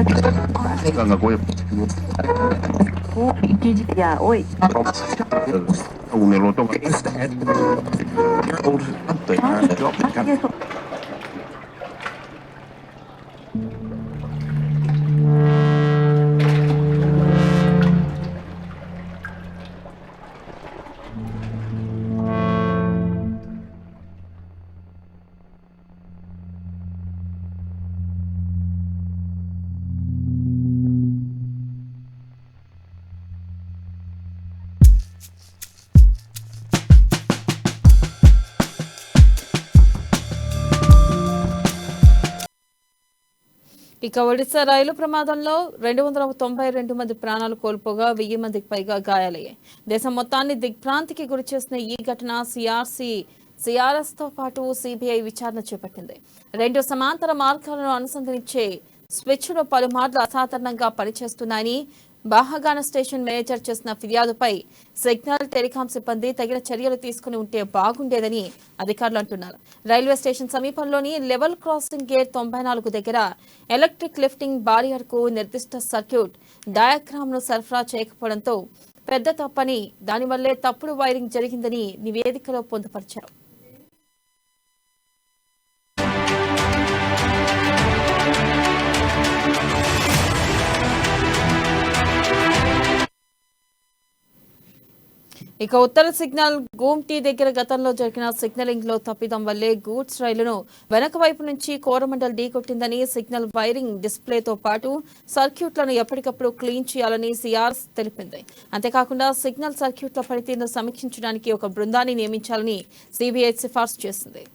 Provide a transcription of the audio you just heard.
Ganga Goya. Ya, oi. Unelo to. ఇక ఒడిశా రైలు ప్రమాదంలో 292 మంది ప్రాణాలు కోల్పోగా 1000 మందికి పైగా గాయాలయ్యాయి. దేశం మొత్తాన్ని దిగ్భ్రాంతికి గురిచేసిన ఈ ఘటన సిఆర్ఎస్ తో పాటు సిబిఐ విచారణ చేపట్టింది. 2 సమాంతర మార్గాలను అనుసంధానించే స్విచ్లు పలుమార్లు అసాధారణంగా పనిచేస్తున్నాయని బాహగాన స్టేషన్ మేనేజర్ చేసిన ఫిర్యాదుపై సిగ్నల్ టెలికాం సిబ్బంది తగిన చర్యలు తీసుకుని ఉంటే బాగుండేదని అధికారులు అంటున్నారు. రైల్వే స్టేషన్ సమీపంలోని లెవెల్ క్రాసింగ్ గేట్ 94 దగ్గర ఎలక్ట్రిక్ లిఫ్టింగ్ బారియర్ కు నిర్దిష్ట సర్క్యూట్ డయాగ్రామ్ ను సరఫరా చేయకపోవడంతో పెద్ద తప్పని, దానివల్లే తప్పుడు వైరింగ్ జరిగిందని నివేదికలో పొందుపరిచారు. ఇక ఉత్తర సిగ్నల్ గూమ్టీ దగ్గర గతంలో జరిగిన సిగ్నలింగ్ లో తప్పిదం వల్లే గూడ్స్ రైలును వెనక వైపు నుంచి కోరమండల్ ఢీకొట్టిందని, సిగ్నల్ వైరింగ్ డిస్ప్లేతో పాటు సర్క్యూట్లను ఎప్పటికప్పుడు క్లీన్ చేయాలని సిఆర్ఎస్ తెలిపింది. అంతేకాకుండా సిగ్నల్ సర్క్యూట్ల పనితీరును సమీక్షించడానికి ఒక బృందాన్ని నియమించాలని సిబిఐ సిఫార్సు చేసింది.